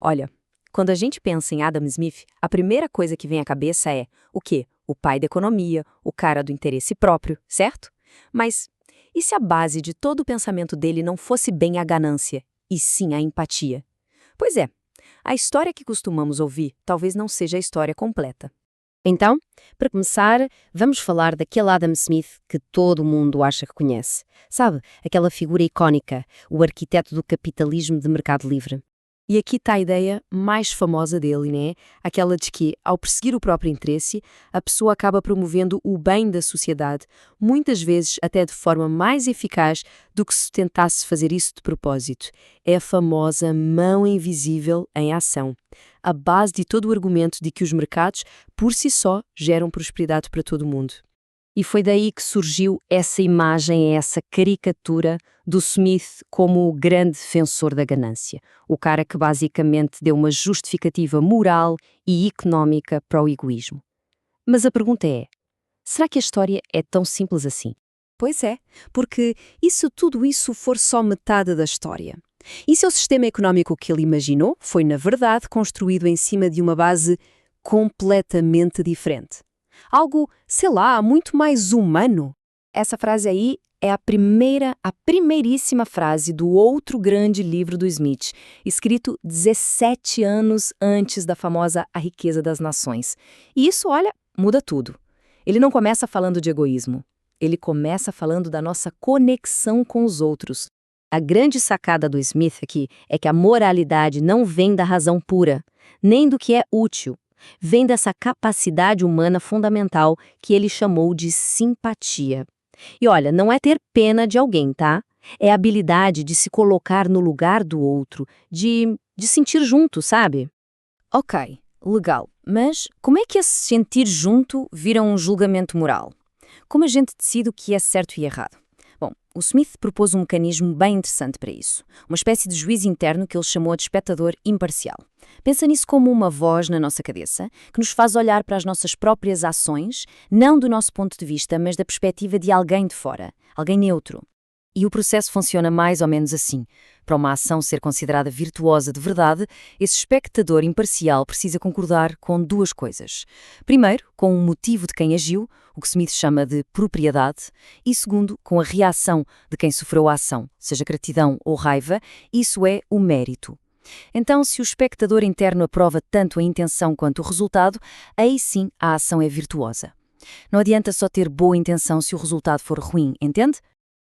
Olha, quando a gente pensa em Adam Smith, a primeira coisa que vem à cabeça é o quê? O pai da economia, o cara do interesse próprio, certo? Mas e se a base de todo o pensamento dele não fosse bem a ganância, e sim a empatia? Pois é, a história que costumamos ouvir talvez não seja a história completa. Então, para começar, vamos falar daquele Adam Smith que todo mundo acha que conhece. Sabe, aquela figura icónica, o arquiteto do capitalismo de mercado livre. E aqui está a ideia mais famosa dele, né? Aquela de que, ao perseguir o próprio interesse, a pessoa acaba promovendo o bem da sociedade, muitas vezes até de forma mais eficaz do que se tentasse fazer isso de propósito. É a famosa mão invisível em ação. A base de todo o argumento de que os mercados, por si só, geram prosperidade para todo mundo. E foi daí que surgiu essa imagem, essa caricatura do Smith como o grande defensor da ganância. O cara que basicamente deu uma justificativa moral e económica para o egoísmo. Mas a pergunta é, será que a história é tão simples assim? Pois é, porque e se tudo isso for só metade da história? E se o sistema económico que ele imaginou foi, na verdade, construído em cima de uma base completamente diferente? Algo, sei lá, muito mais humano? Essa frase aí é a primeiríssima frase do outro grande livro do Smith, escrito 17 anos antes da famosa A Riqueza das Nações. E isso, olha, muda tudo. Ele não começa falando de egoísmo. Ele começa falando da nossa conexão com os outros. A grande sacada do Smith aqui é que a moralidade não vem da razão pura, nem do que é útil. Vem dessa capacidade humana fundamental que ele chamou de simpatia. E olha, não é ter pena de alguém, tá? É a habilidade de se colocar no lugar do outro, de sentir junto, sabe? Ok, legal. Mas como é que esse sentir junto vira um julgamento moral? Como a gente decide o que é certo e errado? Bom, o Smith propôs um mecanismo bem interessante para isso. Uma espécie de juiz interno que ele chamou de espectador imparcial. Pensa nisso como uma voz na nossa cabeça, que nos faz olhar para as nossas próprias ações, não do nosso ponto de vista, mas da perspectiva de alguém de fora, alguém neutro. E o processo funciona mais ou menos assim. Para uma ação ser considerada virtuosa de verdade, esse espectador imparcial precisa concordar com duas coisas. Primeiro, com o motivo de quem agiu, o que Smith chama de propriedade, e segundo, com a reação de quem sofreu a ação, seja gratidão ou raiva, isso é o mérito. Então, se o espectador interno aprova tanto a intenção quanto o resultado, aí sim a ação é virtuosa. Não adianta só ter boa intenção se o resultado for ruim, entende?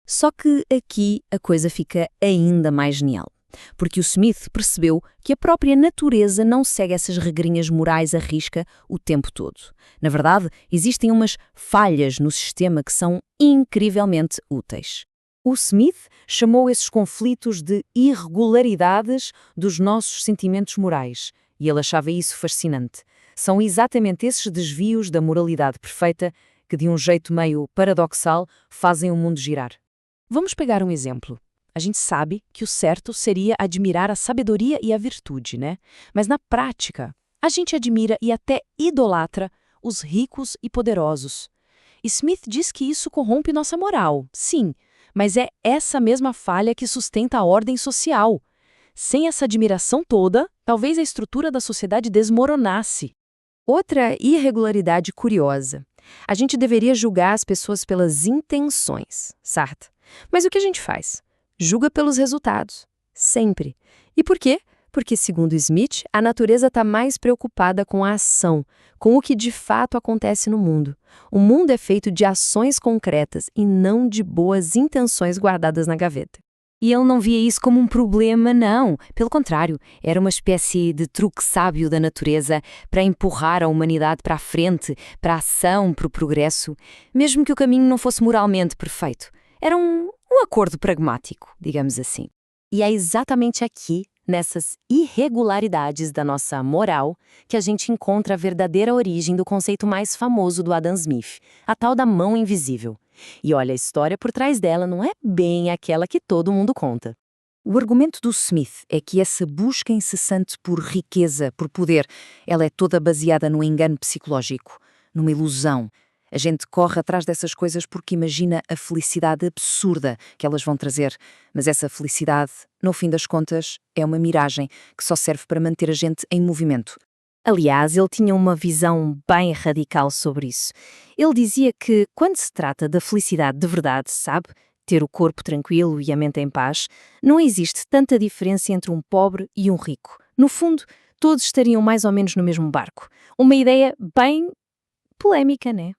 Só que aqui a coisa fica ainda mais genial, porque o Smith percebeu que a própria natureza não segue essas regrinhas morais à risca o tempo todo. Na verdade, existem umas falhas no sistema que são incrivelmente úteis. O Smith chamou esses conflitos de irregularidades dos nossos sentimentos morais, e ele achava isso fascinante. São exatamente esses desvios da moralidade perfeita que, de um jeito meio paradoxal, fazem o mundo girar. Vamos pegar um exemplo. A gente sabe que o certo seria admirar a sabedoria e a virtude, né? Mas na prática, a gente admira e até idolatra os ricos e poderosos. Smith diz que isso corrompe nossa moral, sim, mas é essa mesma falha que sustenta a ordem social. Sem essa admiração toda, talvez a estrutura da sociedade desmoronasse. Outra irregularidade curiosa. A gente deveria julgar as pessoas pelas intenções, certo? Mas o que a gente faz? Julga pelos resultados. Sempre. E por quê? Porque, segundo Smith, a natureza está mais preocupada com a ação, com o que de fato acontece no mundo. O mundo é feito de ações concretas e não de boas intenções guardadas na gaveta. E ele não via isso como um problema, não. Pelo contrário, era uma espécie de truque sábio da natureza para empurrar a humanidade para a frente, para a ação, para o progresso, mesmo que o caminho não fosse moralmente perfeito. Era um acordo pragmático, digamos assim. E é exatamente aqui, nessas irregularidades da nossa moral, que a gente encontra a verdadeira origem do conceito mais famoso do Adam Smith, a tal da mão invisível. E olha, a história por trás dela não é bem aquela que todo mundo conta. O argumento do Smith é que essa busca incessante por riqueza, por poder, ela é toda baseada num engano psicológico, numa ilusão. A gente corre atrás dessas coisas porque imagina a felicidade absurda que elas vão trazer. Mas essa felicidade, no fim das contas, é uma miragem que só serve para manter a gente em movimento. Aliás, ele tinha uma visão bem radical sobre isso. Ele dizia que, quando se trata da felicidade de verdade, sabe, ter o corpo tranquilo e a mente em paz, não existe tanta diferença entre um pobre e um rico. No fundo, todos estariam mais ou menos no mesmo barco. Uma ideia bem polêmica, né?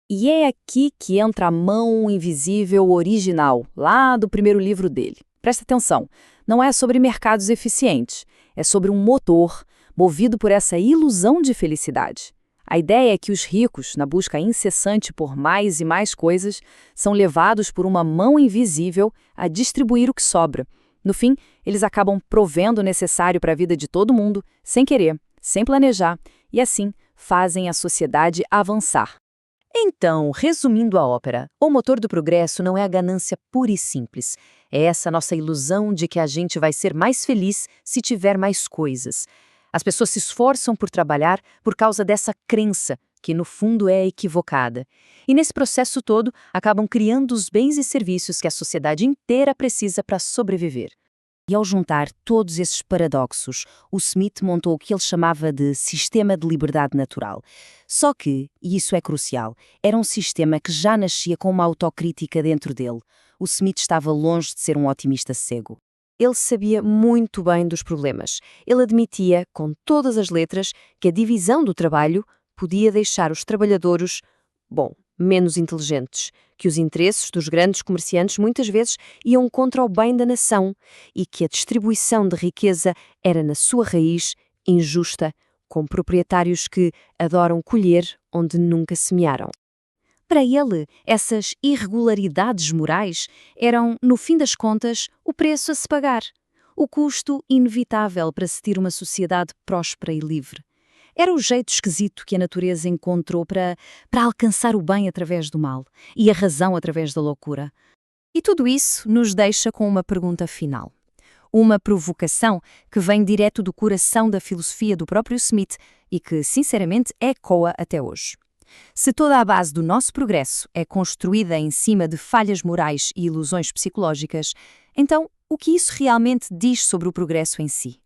E é aqui que entra a mão invisível original, lá do primeiro livro dele. Presta atenção, não é sobre mercados eficientes, é sobre um motor movido por essa ilusão de felicidade. A ideia é que os ricos, na busca incessante por mais e mais coisas, são levados por uma mão invisível a distribuir o que sobra. No fim, eles acabam provendo o necessário para a vida de todo mundo, sem querer, sem planejar, e assim fazem a sociedade avançar. Então, resumindo a ópera, o motor do progresso não é a ganância pura e simples. É essa nossa ilusão de que a gente vai ser mais feliz se tiver mais coisas. As pessoas se esforçam por trabalhar por causa dessa crença, que no fundo é equivocada. E nesse processo todo, acabam criando os bens e serviços que a sociedade inteira precisa para sobreviver. E ao juntar todos esses paradoxos, o Smith montou o que ele chamava de sistema de liberdade natural. Só que, e isso é crucial, era um sistema que já nascia com uma autocrítica dentro dele. O Smith estava longe de ser um otimista cego. Ele sabia muito bem dos problemas. Ele admitia, com todas as letras, que a divisão do trabalho podia deixar os trabalhadores, menos inteligentes, que os interesses dos grandes comerciantes muitas vezes iam contra o bem da nação e que a distribuição de riqueza era, na sua raiz, injusta, com proprietários que adoram colher onde nunca semearam. Para ele, essas irregularidades morais eram, no fim das contas, o preço a se pagar, o custo inevitável para se ter uma sociedade próspera e livre. Era o jeito esquisito que a natureza encontrou para alcançar o bem através do mal e a razão através da loucura. E tudo isso nos deixa com uma pergunta final. Uma provocação que vem direto do coração da filosofia do próprio Smith e que, sinceramente, ecoa até hoje. Se toda a base do nosso progresso é construída em cima de falhas morais e ilusões psicológicas, então o que isso realmente diz sobre o progresso em si?